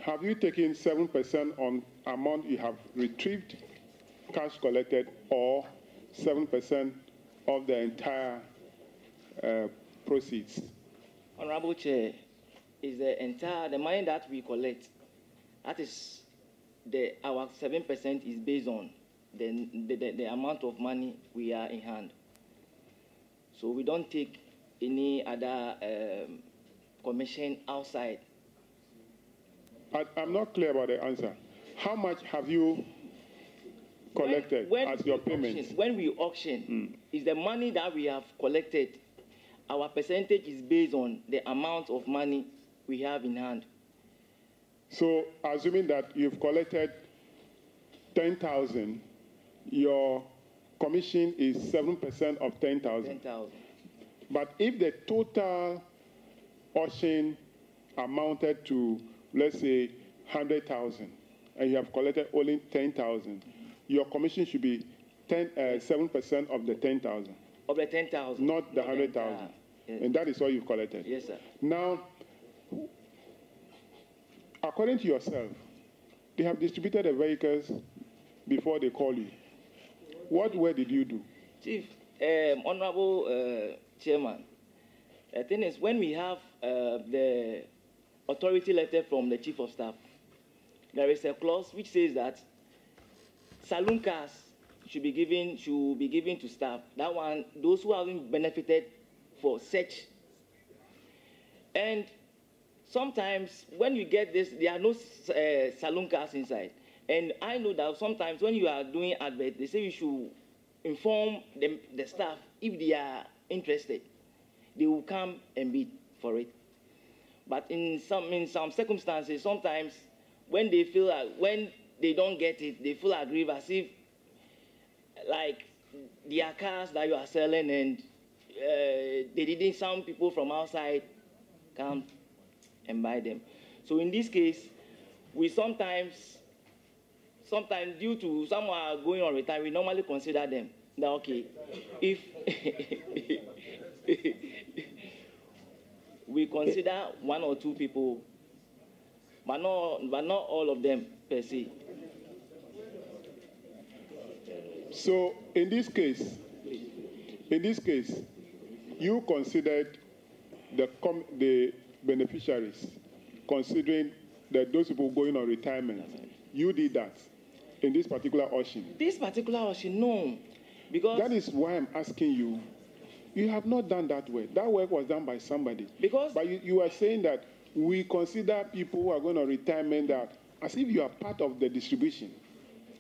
have you taken 7% on amount you have retrieved, cash collected, or 7% of the entire proceeds? Honorable Chair, is the money that we collect, that is our 7% is based on the amount of money we are in hand. So we don't take any other commission outside. I'm not clear about the answer. How much have you collected as your payment? When we auction, is the money that we have collected, our percentage is based on the amount of money we have in hand. So, assuming that you've collected 10,000, your commission is 7% of 10,000. 10,000. But if the total auction amounted to, let's say, 100,000, and you have collected only 10,000, your commission should be 7% of the 10,000. Of the 10,000. Not the 100,000. Yes. And that is all you've collected. Yes, sir. Now, according to yourself, they have distributed the vehicles before they call you. What work did you do? Chief, Honorable Chairman, the thing is, when we have the authority letter from the Chief of Staff, there is a clause which says that saloon cars should be given to staff. That one, those who haven't benefited for such. And sometimes when you get this, there are no saloon cars inside. And I know that sometimes when you are doing advert, they say you should inform the staff if they are interested. They will come and bid for it. But in some circumstances, sometimes when they feel when they don't get it, they feel aggrieved as if like their cars that you are selling and some people from outside come and buy them. So in this case, we sometimes due to someone going on retire, we normally consider them that okay, if we consider one or two people, but not all of them per se. So in this case, you considered the beneficiaries, considering that those people going on retirement. You did that in this particular auction. This particular auction, no, because that is why I'm asking you. You have not done that work. That work was done by somebody. But you are saying that we consider people who are going on retirement that as if you are part of the distribution.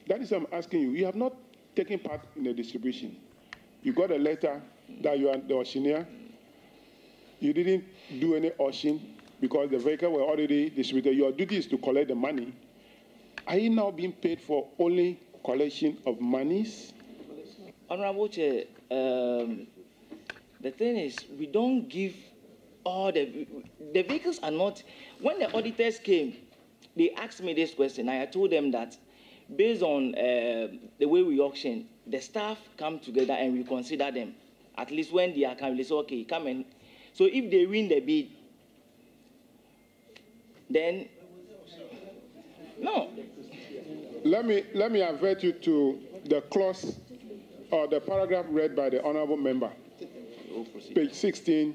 That is what I'm asking you. You have not taken part in the distribution. You got a letter that you are the auctioneer. You didn't do any auction because the vehicle were already distributed. Your duty is to collect the money. Are you now being paid for only collection of monies? Honorable Chair, the thing is, we don't give all the vehicles are not. When the auditors came, they asked me this question. I told them that based on the way we auction, the staff come together and we consider them. At least when they are coming, they say, okay, come and. So if they win the bid, then no. Let me avert you to the clause or the paragraph read by the honourable member. Page 16,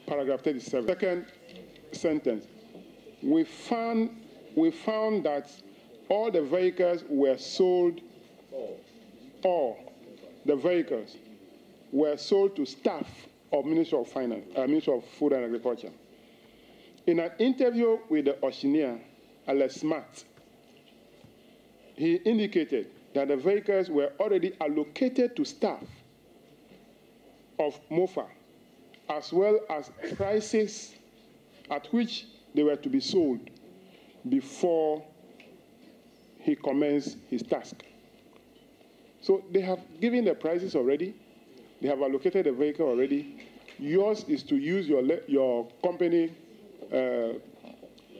paragraph 37. Second sentence. We found that all the vehicles were sold. All the vehicles were sold to staff of Ministry of Finance, Ministry of Food and Agriculture. In an interview with the auctioneer, Alex Smart, he indicated that the vehicles were already allocated to staff of MOFA, as well as prices at which they were to be sold before he commenced his task. So they have given the prices already. They have allocated the vehicle already. Yours is to use your company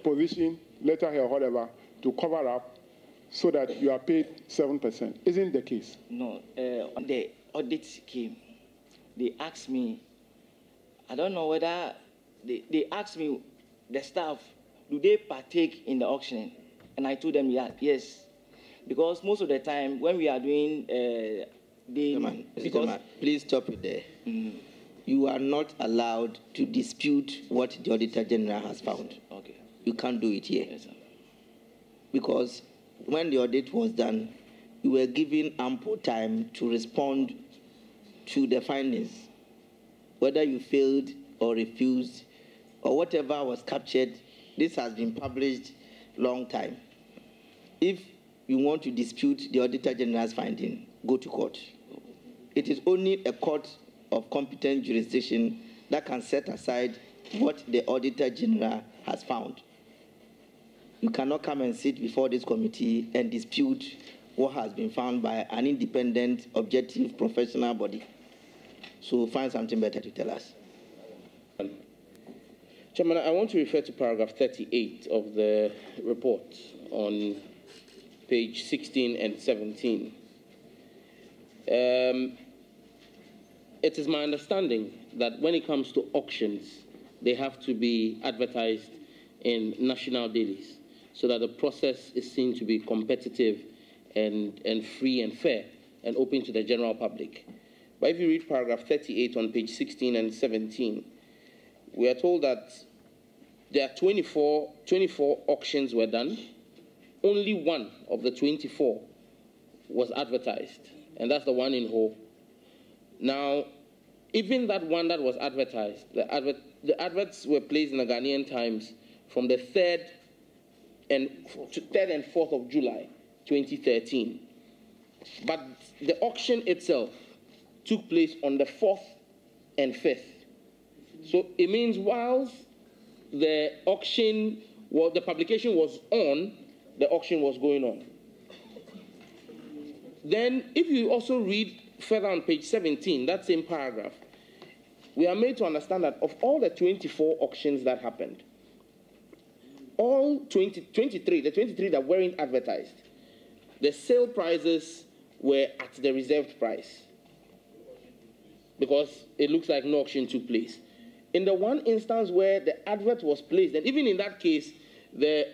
position, letterhead or whatever, to cover up so that you are paid 7%. Isn't the case? No. The audit came. They asked me, I don't know whether, they asked me, the staff, do they partake in the auctioning? And I told them, yeah, yes. Because most of the time, when we are doing please stop it there. You are not allowed to dispute what the Auditor General has found. Okay. You can't do it here. Yes, sir. Because when the audit was done, you were given ample time to respond to the findings. Whether you failed or refused or whatever was captured, this has been published long time. If you want to dispute the Auditor General's finding, go to court. It is only a court of competent jurisdiction that can set aside what the Auditor General has found. You cannot come and sit before this committee and dispute what has been found by an independent, objective, professional body. So find something better to tell us. Chairman, I want to refer to paragraph 38 of the report on page 16 and 17. It is my understanding that when it comes to auctions, they have to be advertised in national dailies so that the process is seen to be competitive and free and fair and open to the general public. But if you read paragraph 38 on page 16 and 17, we are told that there are 24 auctions were done. Only one of the 24 was advertised, and that's the one in Ho. Now, even that one that was advertised, the adverts were placed in the Ghanaian Times from the 3rd and 4th of July, 2013. But the auction itself took place on the 4th and 5th. So it means whilst the auction, the publication was on, the auction was going on. Then if you also read further on page 17, that same paragraph, we are made to understand that of all the 24 auctions that happened, all 23 that weren't advertised, the sale prices were at the reserved price because it looks like no auction took place. In the one instance where the advert was placed, and even in that case, the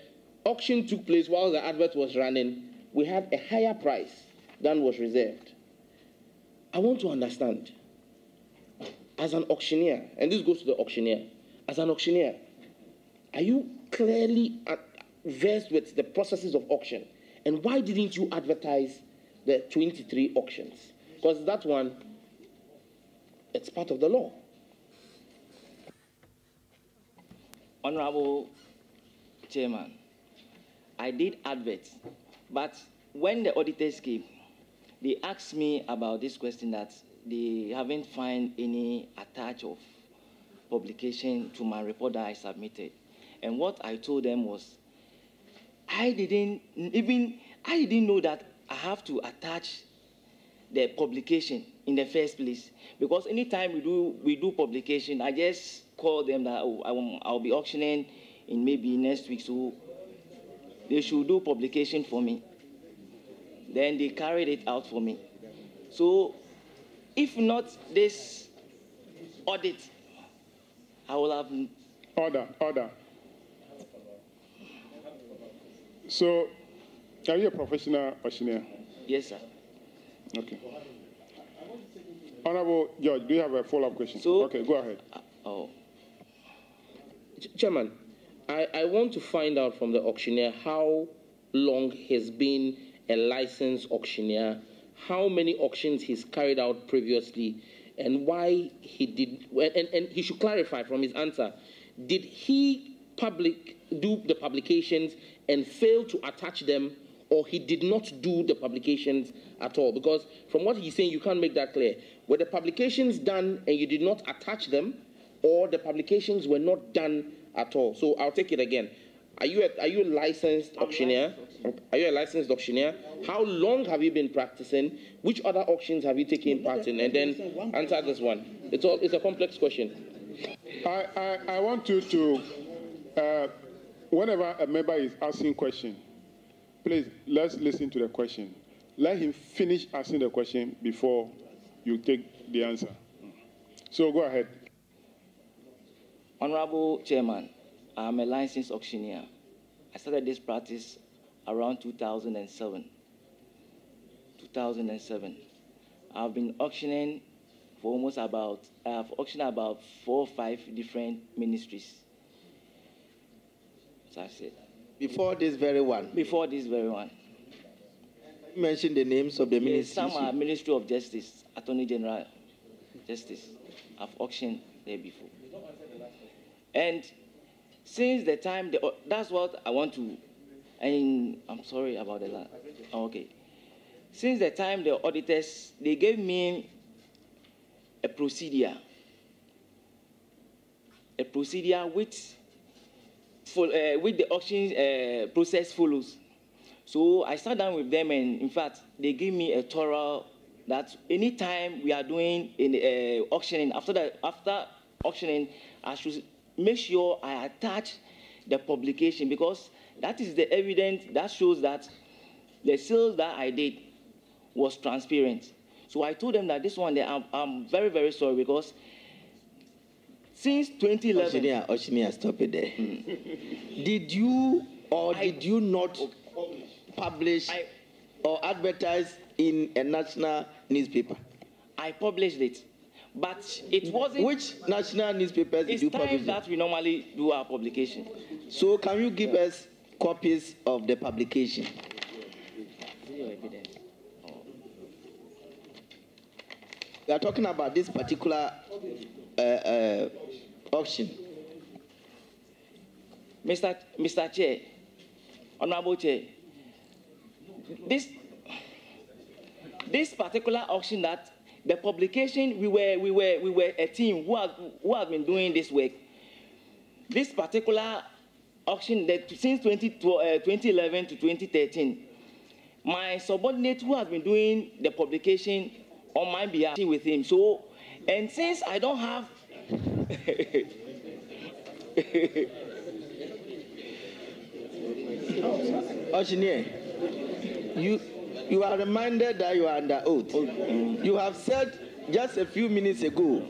auction took place while the advert was running, we had a higher price than was reserved. I want to understand, as an auctioneer, and this goes to the auctioneer, as an auctioneer, are you clearly versed with the processes of auction? And why didn't you advertise the 23 auctions? Because that one, it's part of the law. Honorable Chairman, I did adverts, but when the auditors came, they asked me about this question that they haven't found any attach of publication to my report that I submitted. And what I told them was, I didn't know that I have to attach the publication in the first place. Because anytime we do publication, I just call them that I'll be auctioning in maybe next week, so they should do publication for me. Then they carried it out for me. So if not this audit, I will have... Order. So, are you a professional auctioneer? Yes, sir. Okay. Honorable George, do you have a follow-up question? Okay, go ahead. Chairman, I want to find out from the auctioneer how long he's been a licensed auctioneer, how many auctions he's carried out previously, and why he did, and he should clarify from his answer, did he do the publications and fail to attach them, or he did not do the publications at all? Because from what he's saying, you can't make that clear. Were the publications done and you did not attach them, or the publications were not done at all? So I'll take it again. Are you a licensed auctioneer? Are you a licensed auctioneer? How long have you been practicing? Which other auctions have you taken part in? And then answer this one. It's a complex question. I want you to, whenever a member is asking question, please, let's listen to the question. Let him finish asking the question before you take the answer. So go ahead. Honorable Chairman, I'm a licensed auctioneer. I started this practice around 2007. 2007. I've been auctioning for almost I've auctioned about 4 or 5 different ministries. So I said. Before this very one? Before this very one. You mentioned the names of the ministries. Some are Ministry of Justice, Attorney General Justice. I've auctioned there before. And since the time, that's what I want to, and I'm sorry about the land. Oh, okay. Since the time the auditors, they gave me a procedure which the auction process follows. So I sat down with them, and in fact, they gave me a thorough that anytime we are doing in auctioning, after auctioning, I should make sure I attach the publication, because that is the evidence that shows that the sales that I did was transparent. So I told them that this one, I'm very, very sorry, because since 2011... Auctioneer, stop it there. Did you or did you not publish or advertise in a national newspaper? I published it, but it wasn't... Which national newspapers did you publish? It's time that we normally do our publication. So can you give us copies of the publication? We are talking about this particular auction. Mr. Chair, Honorable Chair, this particular auction, that the publication, we were a team who have been doing this work. This particular auction, that since 2011 to 2013, my subordinate who has been doing the publication on my behalf with him. So, and since I don't have Auctioneer, you are reminded that you are under oath. You have said just a few minutes ago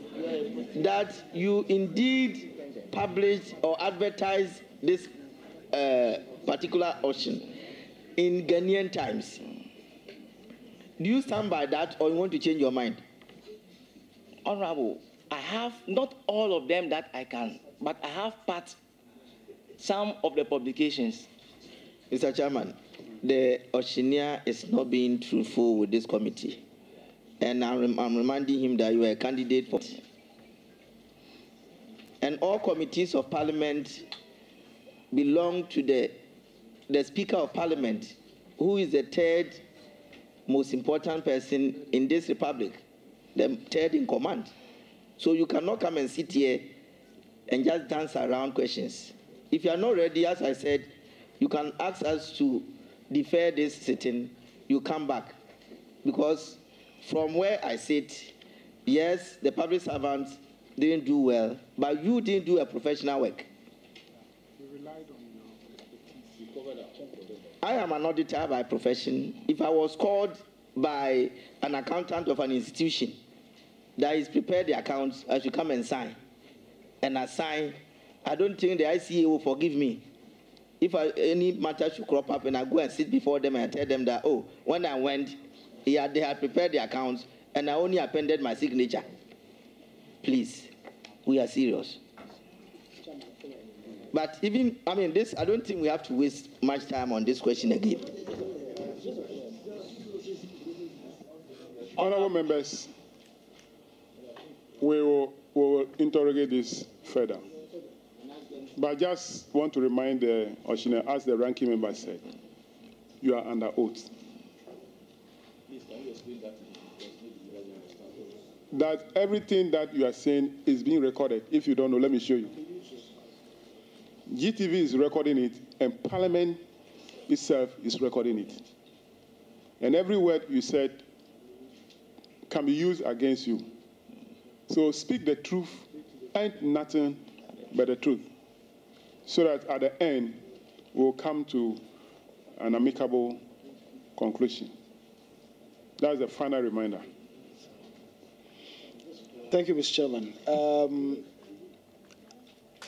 that you indeed published or advertised this particular auction in Ghanaian Times. Do you stand by that, or you want to change your mind? Honorable, I have not all of them that I can, but I have some of the publications. Mr. Chairman, the auctioneer is not being truthful with this committee. And I'm reminding him that you are a candidate for... And all committees of parliament belong to the Speaker of Parliament, who is the third most important person in this republic, the third in command. So you cannot come and sit here and just dance around questions. If you are not ready, as I said, you can ask us to defer this sitting. You come back. Because from where I sit, yes, the public servants didn't do well, but you didn't do a professional work. We relied on your expertise. I am an auditor by profession. If I was called by an accountant of an institution that is prepared the accounts, I should come and sign. And I sign. I don't think the ICA will forgive me. If any matter should crop up and I go and sit before them and I tell them that, oh, when I went, they had prepared the accounts and I only appended my signature. Please, we are serious. But even, I don't think we have to waste much time on this question again. Honorable members, we will interrogate this further. But I just want to remind the auctioneer, as the ranking member said, you are under oath. That everything that you are saying is being recorded. If you don't know, let me show you. GTV is recording it, and Parliament itself is recording it. And every word you said can be used against you. So speak the truth and nothing but the truth, so that at the end we'll come to an amicable conclusion. That's the final reminder.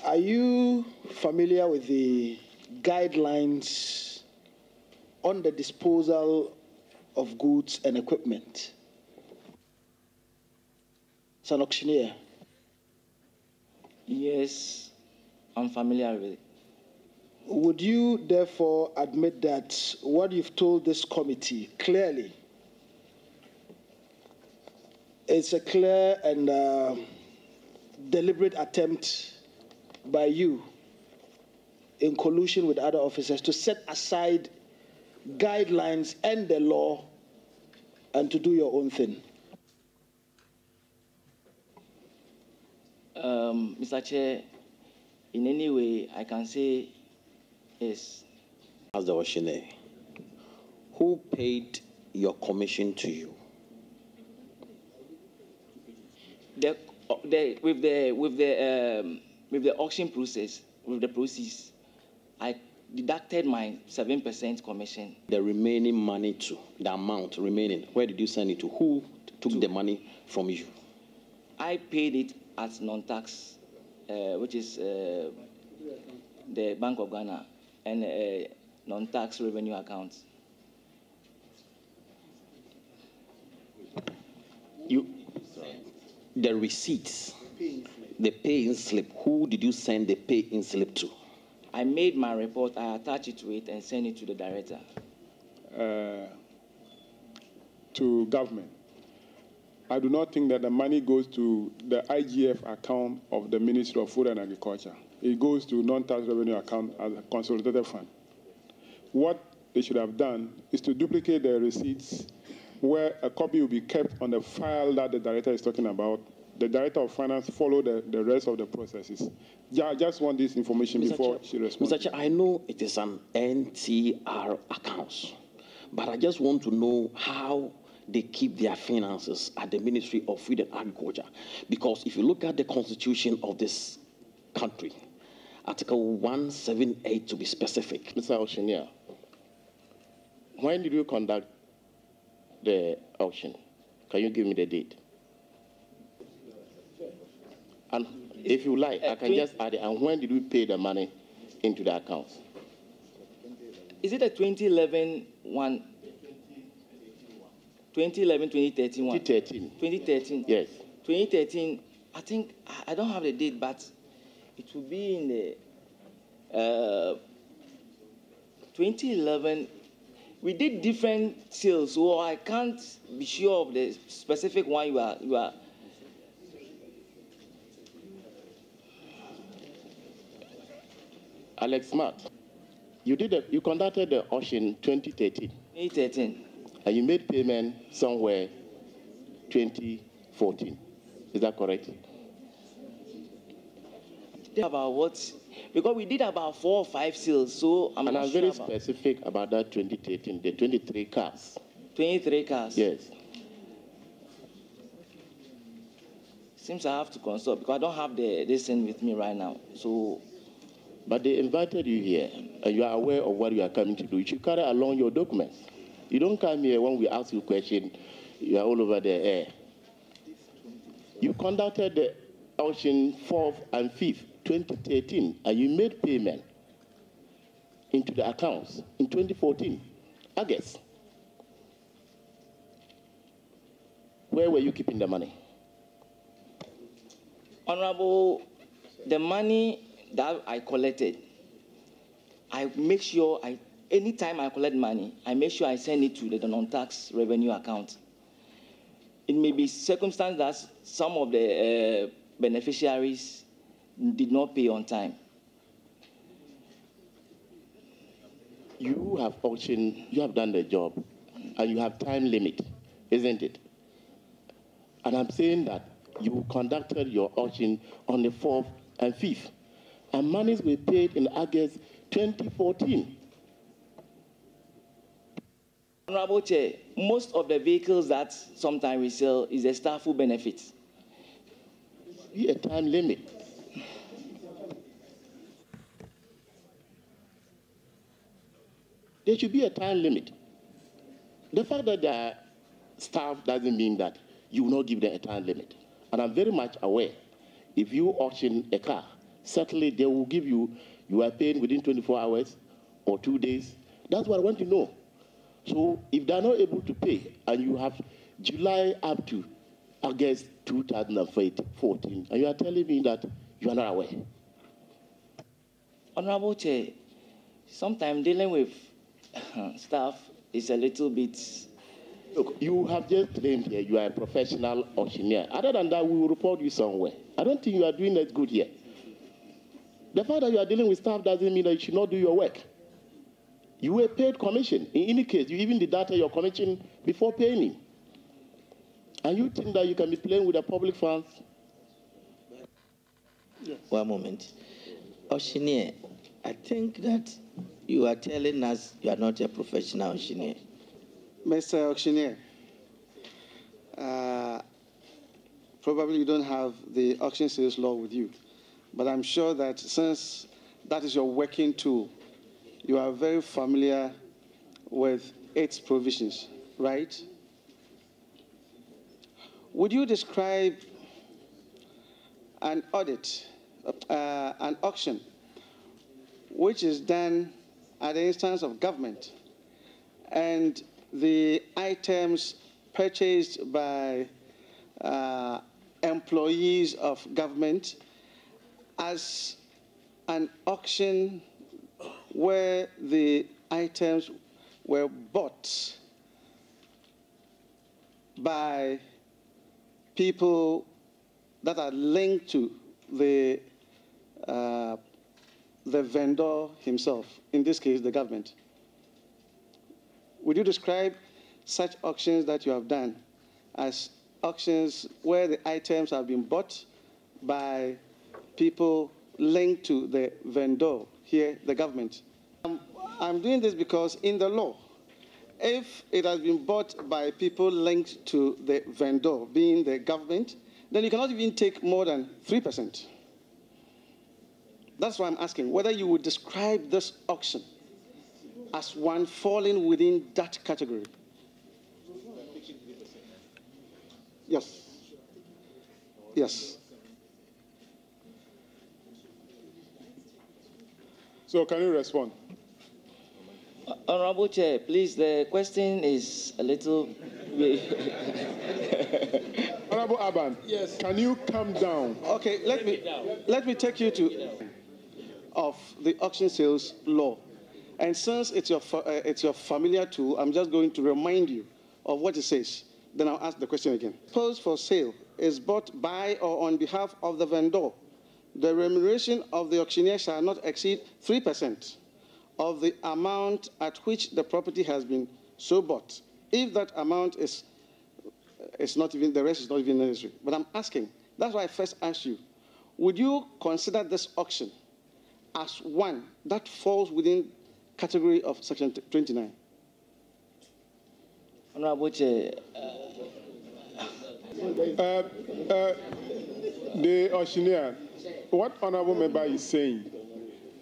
Are you familiar with the guidelines on the disposal of goods and equipment? As an auctioneer. Yes, I'm familiar with it. Would you therefore admit that what you've told this committee clearly is a clear and deliberate attempt by you in collusion with other officers to set aside guidelines and the law and to do your own thing? Mr. Chair, in any way, I can say yes. As the auctioneer, who paid your commission to you? With the auction process, I deducted my 7% commission. The remaining money to the amount remaining, where did you send it to? Who took the money from you? I paid it as non-tax, which is the Bank of Ghana, and non-tax revenue accounts. The receipts, the pay-in slip, who did you send the pay-in slip to? I made my report, I attached it to it, and sent it to the director. To government. I do not think that the money goes to the IGF account of the Ministry of Food and Agriculture. It goes to non-tax revenue account as a consolidated fund. What they should have done is to duplicate the receipts where a copy will be kept on the file that the director is talking about. The director of finance follow the rest of the processes. Yeah, I just want this information before she responds. Mr. Chair, I know it is an NTR account, but I just want to know how they keep their finances at the Ministry of Food and Agriculture. Because if you look at the constitution of this country, Article 178 to be specific. Mr. Auctioneer, when did you conduct the auction? Can you give me the date? And if you like, I can just add it. And when did we pay the money into the accounts? Is it a 2011 one? 2011, 2013 one? 2013. 2013. Yes. 2013, I think, I don't have the date, but it will be in the 2011. We did different sales, so I can't be sure of the specific one you are. Alex Smart, you conducted the auction 2013. 2013. And you made payment somewhere 2014. Is that correct? About what? Because we did about 4 or 5 sales, so I'm not sure. And I'm very specific about that 2013, the 23 cars. 23 cars? Yes. Seems I have to consult because I don't have this thing with me right now. So. But they invited you here, and you are aware of what you are coming to do. You should carry along your documents. You don't come here when we ask you a question, you are all over the air. You conducted the auction 4th and 5th, 2013, and you made payment into the accounts in 2014, August. Where were you keeping the money? Honorable, the money that I collected, I make sure anytime I collect money, I make sure I send it to the non-tax revenue account. It may be circumstance that some of the beneficiaries did not pay on time. You have auctioned, you have done the job, and you have time limit, isn't it? And I'm saying that you conducted your auction on the 4th and 5th, and monies were paid in August 2014. Honorable Chair, most of the vehicles that sometimes we sell is a staff who benefits. Be a time limit. There should be a time limit. The fact that there are staff doesn't mean that you will not give them a time limit. And I'm very much aware, if you auction a car, certainly they will give you are paying within 24 hours or 2 days. That's what I want to know. So if they're not able to pay, and you have July up to August 2014, and you are telling me that you are not aware. Honorable Chair, sometimes dealing with staff is a little bit... Look, you have just claimed here you are a professional auctioneer. Other than that, we will report you somewhere. I don't think you are doing that good here. The fact that you are dealing with staff doesn't mean that you should not do your work. You were paid commission. In any case, you even deducted your commission before paying him. And you think that you can be playing with the public funds? Yes. One moment. Auctioneer, I think that you are telling us you are not a professional auctioneer. Mr. Auctioneer, probably you don't have the auction sales law with you, but I'm sure that since that is your working tool, you are very familiar with its provisions, right? Would you describe an audit, an auction, which is done at the instance of government, and the items purchased by employees of government as an auction where the items were bought by people that are linked to the vendor himself, in this case, the government? Would you describe such auctions that you have done as auctions where the items have been bought by people linked to the vendor, here, the government? I'm doing this because in the law, if it has been bought by people linked to the vendor, being the government, then you cannot even take more than 3%. That's why I'm asking whether you would describe this auction as one falling within that category. Yes. Yes. So can you respond? Honorable Chair, please, the question is a little... Honorable Aban, yes. Can you come down? Okay, let me take you to of the auction sales law. And since it's your familiar tool, I'm just going to remind you of what it says. Then I'll ask the question again. Suppose for sale is bought by or on behalf of the vendor, the remuneration of the auctioneer shall not exceed 3% of the amount at which the property has been so bought. If that amount is not even, the rest is not even necessary. But I'm asking, that's why I first asked you, would you consider this auction as one that falls within category of Section 29? Honorable Chair. The auctioneer, what honorable member is saying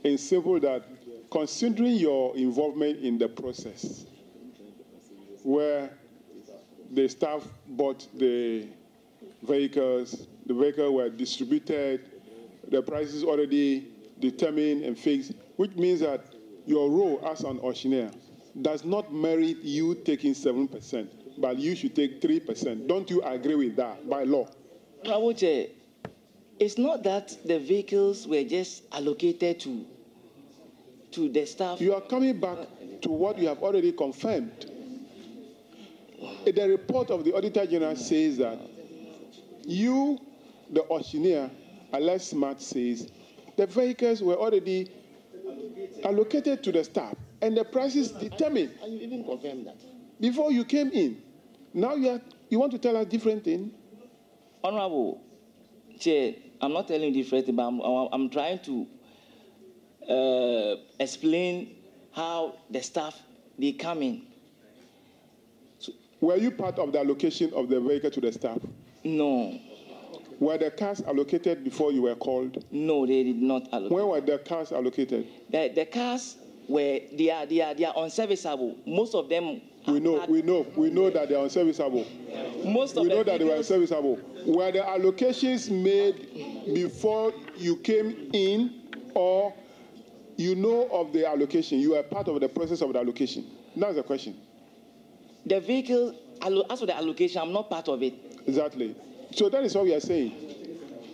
is simple, that considering your involvement in the process where the staff bought the vehicles were distributed, the prices already determined and fixed, which means that your role as an auctioneer does not merit you taking 7%, but you should take 3%. Don't you agree with that by law? Honorable Chair, it's not that the vehicles were just allocated to the staff. You are coming back to what you have already confirmed. The report of the Auditor General says that you, the auctioneer, unless Smart says, the vehicles were already allocated to the staff and the prices determined. And you even confirmed that before you came in. Now you want to tell us different thing? Honorable Chair, I'm not telling you different thing, but I'm trying to explain how the staff, they come in. So, were you part of the allocation of the vehicle to the staff? No. Were the cars allocated before you were called? No, they did not allocate. When were the cars allocated? The cars were, they are unserviceable. Most of them. We know that they are unserviceable. most of we know the that they were vehicles, serviceable. Were the allocations made before you came in, or you know of the allocation? You are part of the process of the allocation. That's the question. the vehicle, as for the allocation, I'm not part of it. Exactly. So that is what we are saying.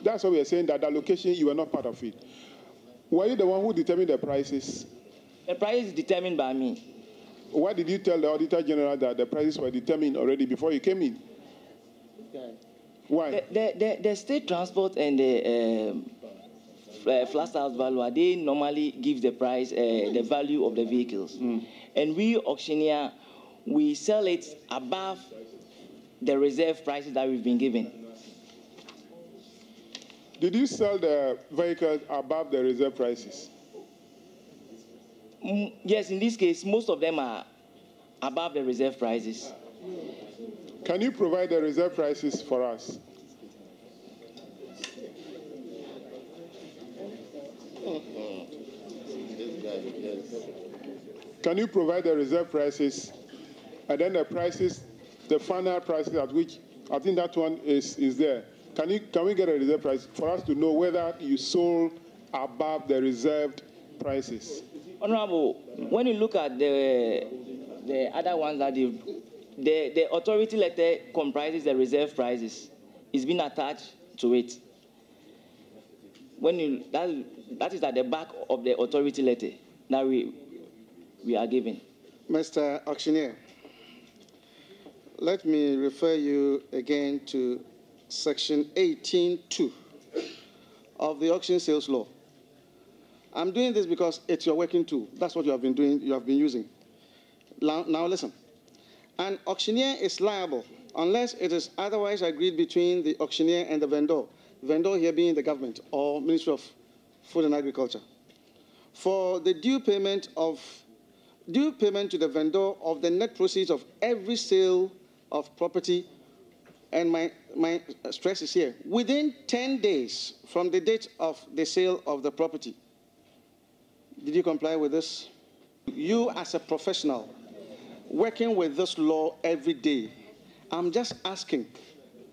That's what we are saying, that the allocation, you were not part of it. Were you the one who determined the prices? The price is determined by me. Why did you tell the Auditor General that the prices were determined already before you came in? Why? The state transport and the flat house valuer, they normally give the price, the value of the vehicles. And we auctioneer, we sell it above the reserve prices that we've been given. Did you sell the vehicles above the reserve prices? Yes, in this case, most of them are above the reserve prices. Can you provide the reserve prices for us? Can you provide the reserve prices and then the prices, the final prices at which, I think that one is there. Can we get a reserve price for us to know whether you sold above the reserved prices? Honorable, when you look at the other ones that the authority letter comprises the reserve prices. It's been attached to it. That is at the back of the authority letter that we are given. Mr. Auctioneer, let me refer you again to Section 18(2) of the Auction Sales Law. I'm doing this because it's your working tool. That's what you have been doing, you have been using. Now listen. An auctioneer is liable unless it is otherwise agreed between the auctioneer and the vendor. Vendor here being the government or Ministry of Food and Agriculture. For the due payment to the vendor of the net proceeds of every sale of property, and my stress is here, within 10 days from the date of the sale of the property. Did you comply with this? You as a professional working with this law every day, I'm just asking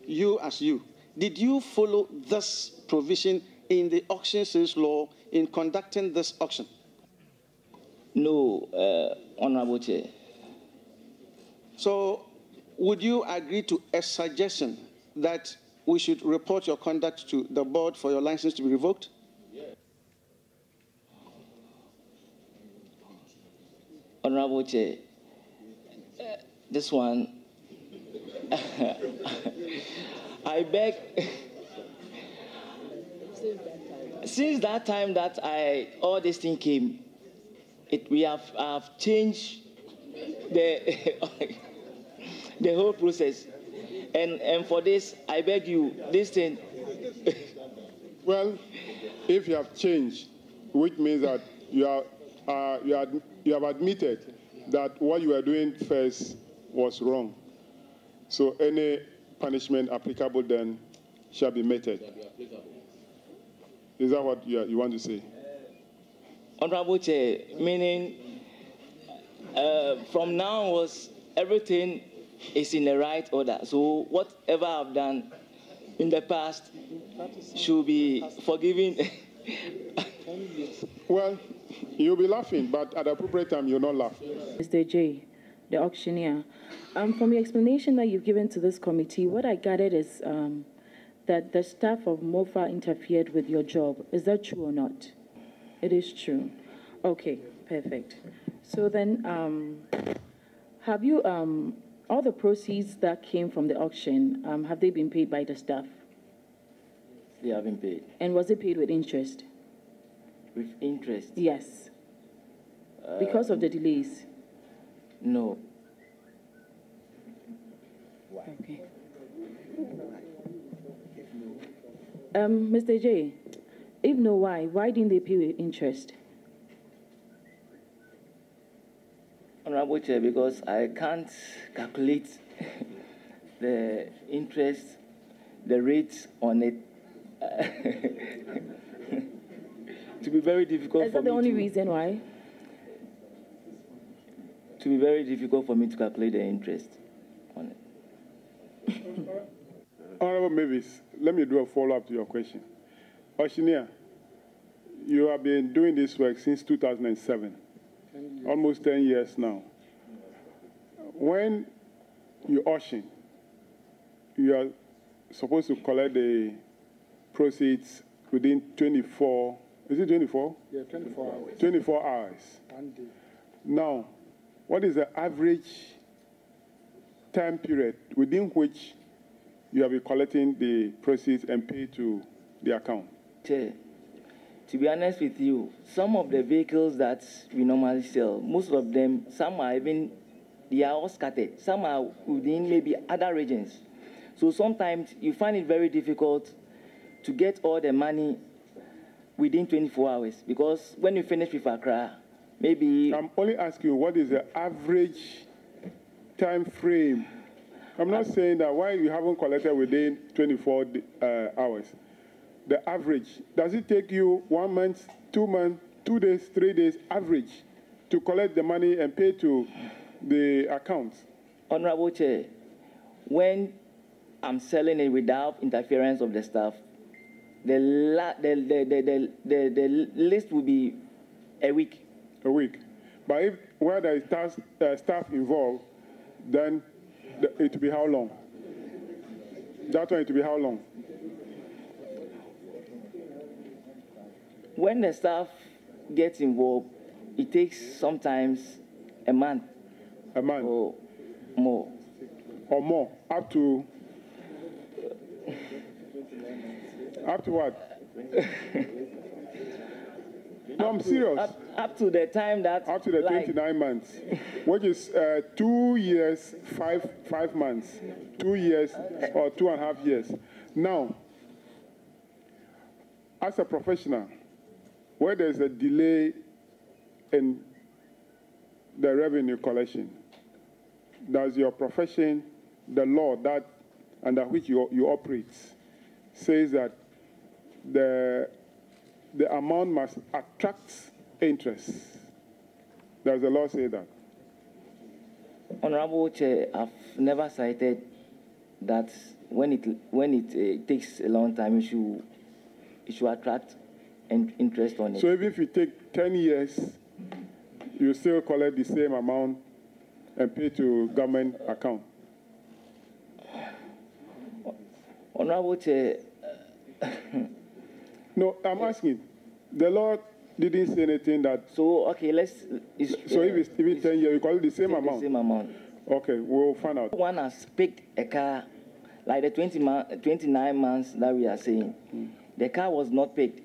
you as you, did you follow this provision in the auction sales law in conducting this auction? No, Honorable Chair. So would you agree to a suggestion that we should report your conduct to the board for your license to be revoked? Honorable Chair, this one, I beg, since that time that all this thing came, we have changed the the whole process, and for this, I beg you, this thing. Well, if you have changed, which means that you have admitted that what you were doing first was wrong. So any punishment applicable then shall be meted. Is that what you want to say? Honorable Chair, meaning from now onwards, everything is in the right order. So whatever I've done in the past should be forgiven. Well, you'll be laughing, but at the appropriate time, you'll not laugh. Mr. J, the auctioneer, from the explanation that you've given to this committee, what I gathered is that the staff of MOFA interfered with your job. Is that true or not? It is true. Okay, perfect. So then, have you, all the proceeds that came from the auction, have they been paid by the staff? They have been paid. And was it paid with interest? With interest? Yes. Because of the delays? No. Why? Okay. Mr. J, if no, why didn't they pay with interest? Honorable Chair, because I can't calculate the interest, the rates on it. To be very difficult. Is that the only reason why? To be very difficult for me to calculate the interest on it. Honorable Mavis, let me do a follow-up to your question. Auctioneer, you have been doing this work since 2007, almost 10 years now. When you auction, you are supposed to collect the proceeds within 24, is it 24? Yeah, 24 hours. 24 hours. 1 day. Now, what is the average time period within which you have been collecting the proceeds and pay to the account? Chair, to be honest with you, some of the vehicles that we normally sell, most of them, some are even, they are all scattered. Some are within maybe other regions. So sometimes you find it very difficult to get all the money within 24 hours, because when you finish with Accra, maybe... I'm only asking you, what is the average time frame? I'm not saying that why you haven't collected within 24 hours. The average, does it take you 1 month, 2 months, 2 days, 3 days, average, to collect the money and pay to the accounts? Honorable Chair, when I'm selling it without interference of the staff, the list will be a week. A week. But if where there is staff involved, then it will be how long? That one, it will be how long? When the staff gets involved, it takes sometimes a month. A month? Or more. Or more? Up to what? No, I'm serious. Up to the time that... Up to the 29 months, which is 2 years, 5 months. 2 years or 2.5 years. Now, as a professional, where there's a delay in the revenue collection, does your profession, the law that under which you operate, says that the amount must attract interest? Does the law say that? Honorable Chair, I've never cited that when it takes a long time, it should attract interest on it. So even if you take 10 years, you still collect the same amount and pay to government account? Honorable Chair. No, I'm asking. The law didn't say anything that... So, okay, let's... So if it's even 10 years, you collect the same amount? The same amount. Okay, we'll find out. One has picked a car, like the 29 months that we are saying. The car was not picked.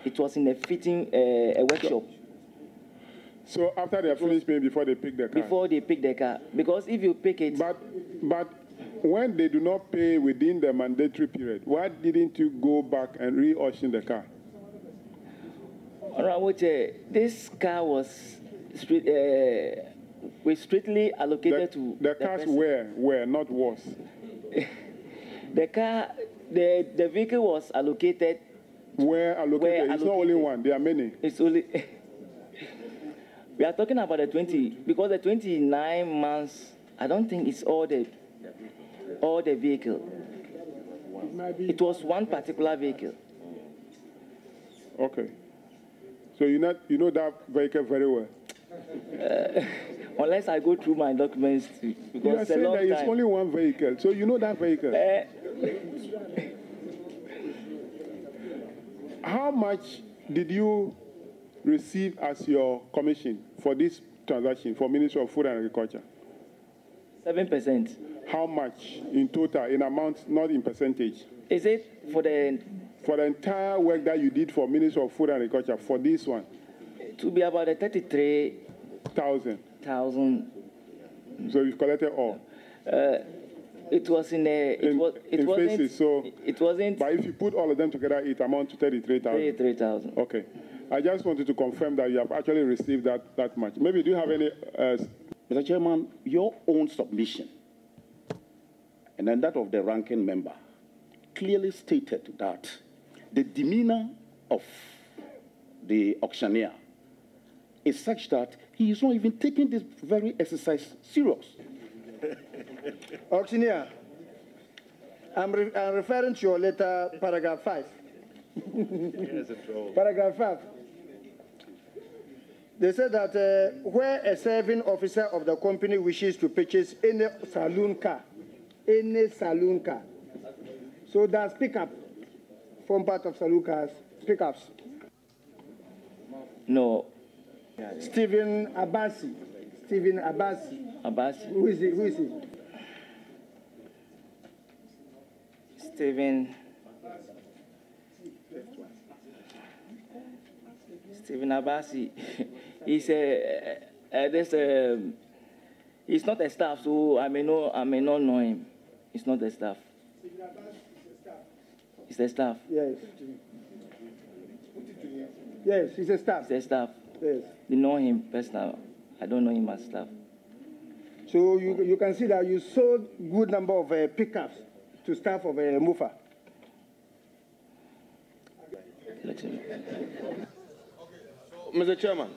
It was in a fitting, a workshop. So after they finished paying, before they pick the car? Before they pick the car. Because if you pick it... But when they do not pay within the mandatory period, why didn't you go back and re-auction the car? Honorable Chair, this car was strictly allocated to... The cars were, not was. The car, the vehicle was allocated... Where allocated? It's not only one, there are many. It's only... We are talking about the 20, because the 29 months, I don't think it's all the vehicle. It was one particular vehicle. Okay. So you know that vehicle very well? Unless I go through my documents, because you are saying that it's only one vehicle, so you know that vehicle. How much did you receive as your commission for this transaction for Ministry of Food and Agriculture? 7%. How much in total, in amount, not in percentage? Is it for the... For the entire work that you did for Ministry of Food and Agriculture, for this one? It will be about 33,000. So you've collected all? It was in a... It wasn't... Phases, so... It wasn't... But if you put all of them together, it amounts to 33,000. 33,000. Okay. I just wanted to confirm that you have actually received that much. Maybe do you have any... Mr. Chairman, your own submission and then that of the ranking member clearly stated that the demeanor of the auctioneer is such that he is not even taking this very exercise serious. Auctioneer, I'm referring to your letter, paragraph 5. Paragraph 5. They said that where a serving officer of the company wishes to purchase any saloon car, so that's pickup, form part of saloon cars, pickups. No. Stephen Abasi. Abasi. Who is he? Stephen Abasi. He's he's not a staff, so I may not know him. He's not a staff. He's a staff. Yes. Yes, he's a staff. He's a staff. Yes. You know him personally. I don't know him as staff. So you can see that you sold good number of pickups to staff of MOFA. Mr. Chairman,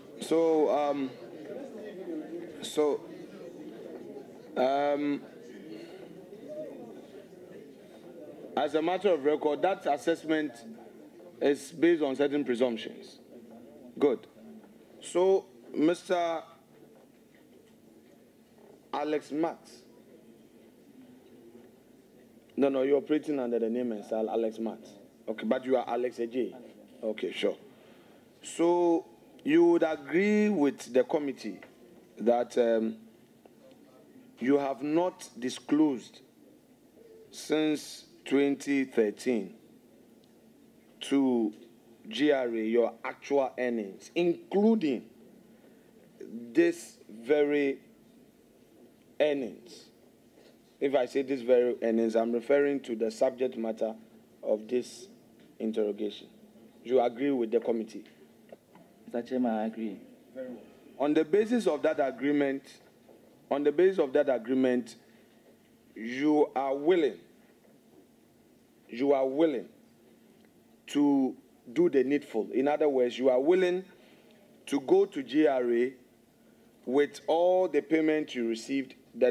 as a matter of record, that assessment is based on certain presumptions. Good. So, Mr. Alex Matt. No, you're operating under the name and style Alex Matt. Okay, but you are Alex AJ. Okay, sure. So, you would agree with the committee that you have not disclosed since 2013 to GRA your actual earnings, including this very earnings. If I say this very earnings, I'm referring to the subject matter of this interrogation. You agree with the committee? Mr. Chairman, I agree. Very well. On the basis of that agreement, you are willing to do the needful. In other words, you are willing to go to GRA with all the payment you received, the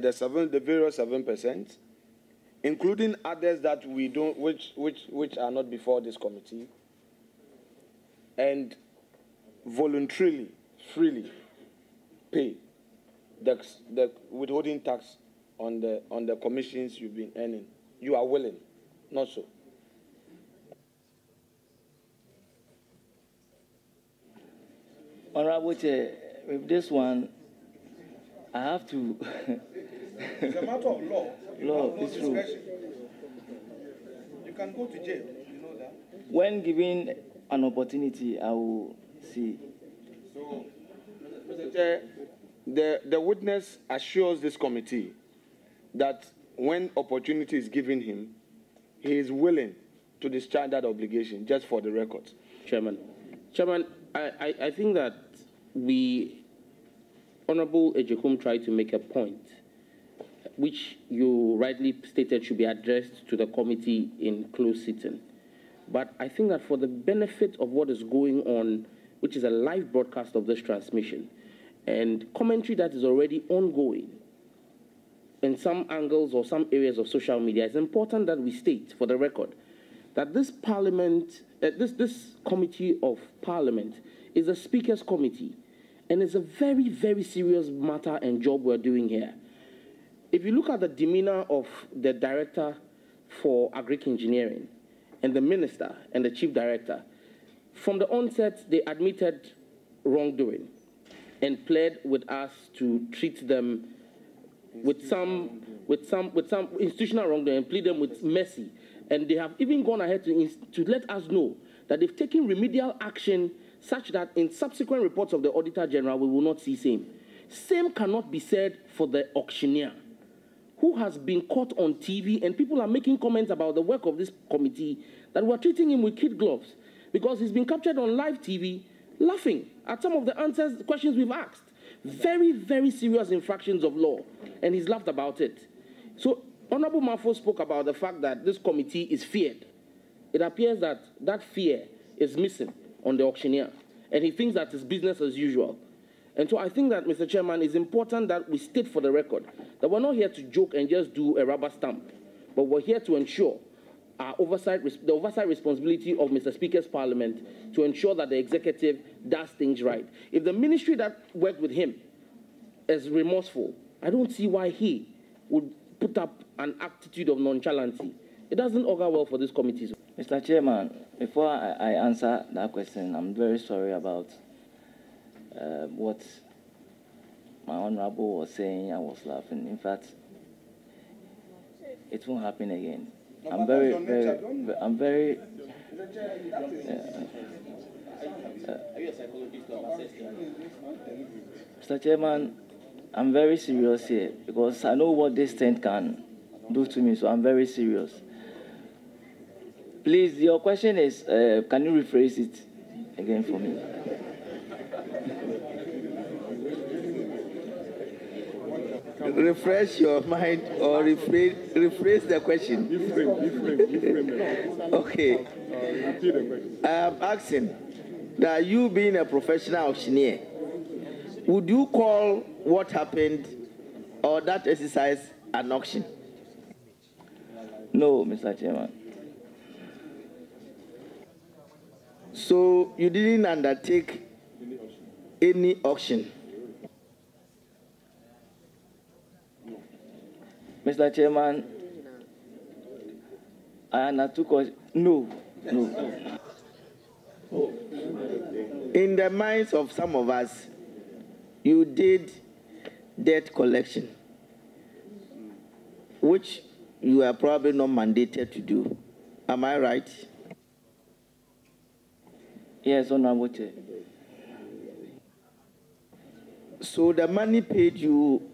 various 7%, including others that we don't, which are not before this committee, and voluntarily, freely pay the withholding tax on the commissions you've been earning. You are willing, not so. Honorable Chair, with this one, I have to. It's a matter of law. Law, it's true. You can go to jail. You know that. When given an opportunity, I will see. So, Mr. Chair, the witness assures this committee that when opportunity is given him, he is willing to discharge that obligation, just for the record. Chairman, I think that Honorable Ejekum tried to make a point, which you rightly stated should be addressed to the committee in closed sitting. But I think that for the benefit of what is going on, which is a live broadcast of this transmission, and commentary that is already ongoing in some angles or some areas of social media, it's important that we state, for the record, that this Parliament, this Committee of Parliament is a Speaker's Committee, and it's a very, very serious matter and job we're doing here. If you look at the demeanor of the Director for Agric Engineering and the Minister and the Chief Director, from the onset, they admitted wrongdoing and pled with us to treat them with some institutional wrongdoing and plead them with mercy. And they have even gone ahead to let us know that they've taken remedial action such that in subsequent reports of the Auditor General, we will not see same. Same cannot be said for the auctioneer, who has been caught on TV, and people are making comments about the work of this committee that we're treating him with kid gloves because he's been captured on live TV laughing at some of the questions we've asked. Very, very serious infractions of law, and he's laughed about it. So Honorable Mafo spoke about the fact that this committee is feared. It appears that that fear is missing on the auctioneer, and he thinks that it's business as usual. And so I think that, Mr. Chairman, it's important that we state for the record that we're not here to joke and just do a rubber stamp But we're here to ensure the oversight responsibility of Mr. Speaker's Parliament to ensure that the executive does things right. If the ministry that worked with him is remorseful, I don't see why he would put up an attitude of nonchalancy. It doesn't augur well for this committee. Mr. Chairman, before I answer that question, I'm very sorry about what my honorable was saying. I was laughing. In fact, it won't happen again. I'm very. Mr. Chairman, I'm very serious here because I know what this tent can do to me, so I'm very serious. Please, your question is, can you rephrase it again for me? Refresh your mind or rephrase the question. Okay. I'm asking that you being a professional auctioneer, would you call what happened or that exercise an auction? No, Mr. Chairman. So you didn't undertake any auction? Mr. Chairman, I undertook no. In the minds of some of us, you did debt collection, which you are probably not mandated to do. Am I right? Yes, Honorable Chair. So the money paid you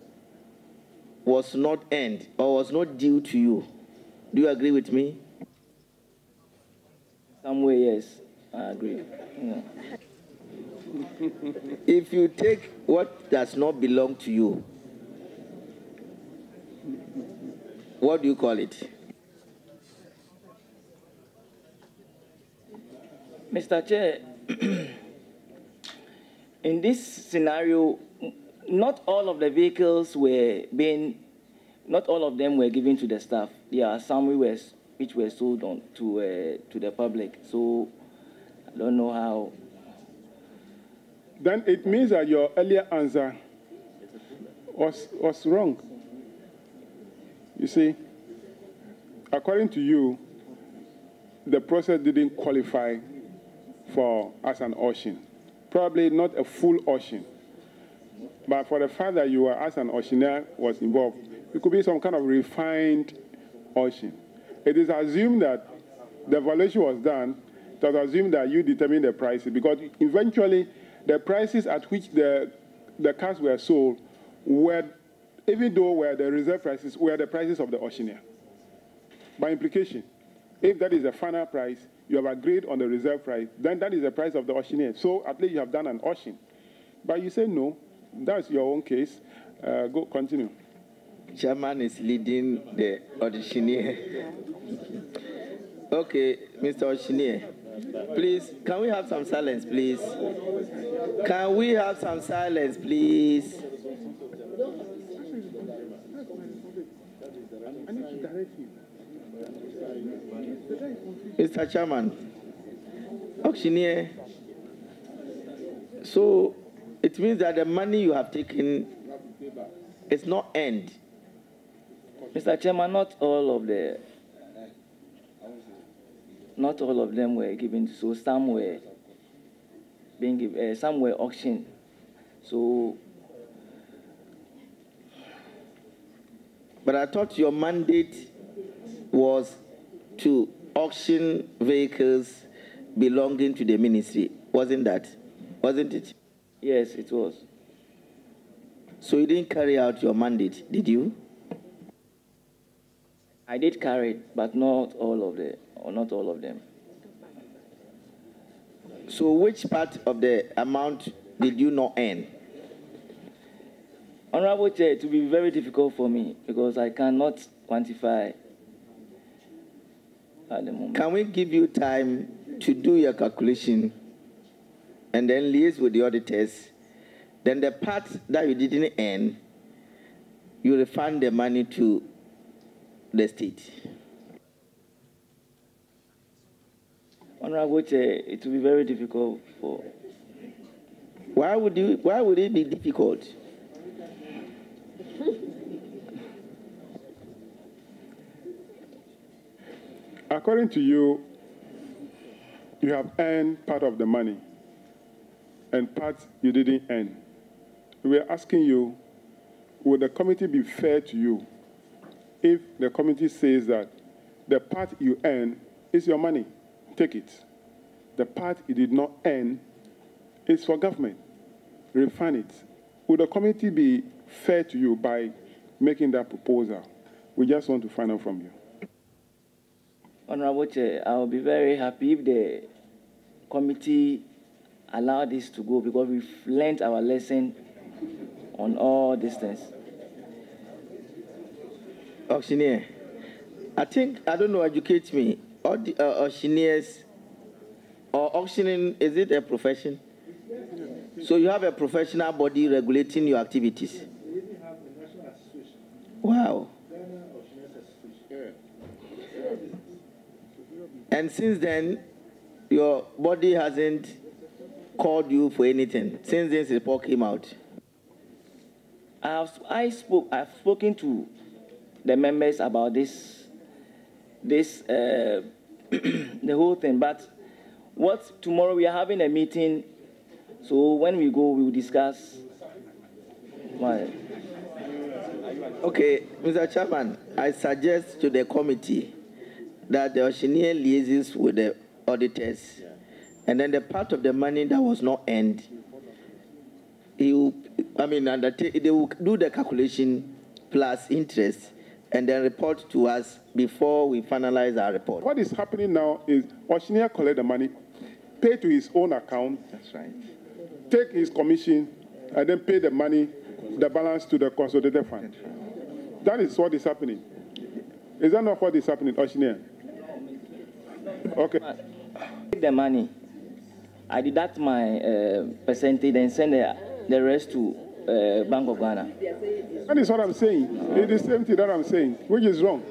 was not earned or was not due to you. Do you agree with me? Some way, yes, I agree. Yeah. If you take what does not belong to you, what do you call it? Mr. Chair, in this scenario, not all of the vehicles not all of them were given to the staff. There are some which were sold on to the public. So I don't know how. Then it means that your earlier answer was wrong. You see, according to you, the process didn't qualify as an auction. Probably not a full auction. But for the fact that you were as an auctioneer was involved, it could be some kind of refined auction. It is assumed that the evaluation was done. It was assumed that you determined the prices because eventually the prices at which the cars were sold were, even though were the reserve prices, were the prices of the auctioneer. By implication, if that is the final price, you have agreed on the reserve price, then that is the price of the auctioneer. So at least you have done an auction. But you say no, that's your own case. Go continue. Chairman is leading the auctioneer. Okay, Mr. Auctioneer, please, can we have some silence, please? Can we have some silence, please? Mr. Chairman, auctioneer, so it means that the money you have taken is not earned. Mr. Chairman, not all of them were given. So some were being given, some were auctioned. So, but I thought your mandate was to auction vehicles belonging to the ministry. Wasn't it? Yes, it was. So you didn't carry out your mandate, did you? I did carry it, but not all of them. So which part of the amount did you not earn? Honorable Chair, it will be very difficult for me because I cannot quantify at the moment. Can we give you time to do your calculation and then liaise with the auditors? Then the part that you didn't earn, you refund the money to the state. Honorable Chair, it will be very difficult for. Why would it be difficult? According to you, you have earned part of the money and part you didn't earn. We are asking you, will the committee be fair to you if the committee says that the part you earn is your money? Take it. The part you did not earn is for government. Refund it. Will the committee be fair to you by making that proposal? We just want to find out from you. Honorable Chair, I will be very happy if the committee allow this to go, because we've learned our lesson on all these things. Auctioneer, I don't know, educate me. All the auctioneers or auctioning, is it a profession? So you have a professional body regulating your activities? Wow. And since then, your body hasn't called you for anything since this report came out? I've spoken to the members about this, the whole thing. But tomorrow we are having a meeting, so when we go, we will discuss. Why? Okay, Mr. Chairman, I suggest to the committee that the auctioneer liaises with the auditors, and then the part of the money that was not earned, they will do the calculation plus interest, and then report to us before we finalize our report. What is happening now is auctioneer collect the money, pay to his own account. That's right. Take his commission, and then pay the money, the balance to the consolidated fund. That is what is happening. Is that not what is happening, auctioneer? Okay. Take the money, I deduct my percentage and send the rest to Bank of Ghana. That is what I'm saying. It's the same thing that I'm saying, which is wrong.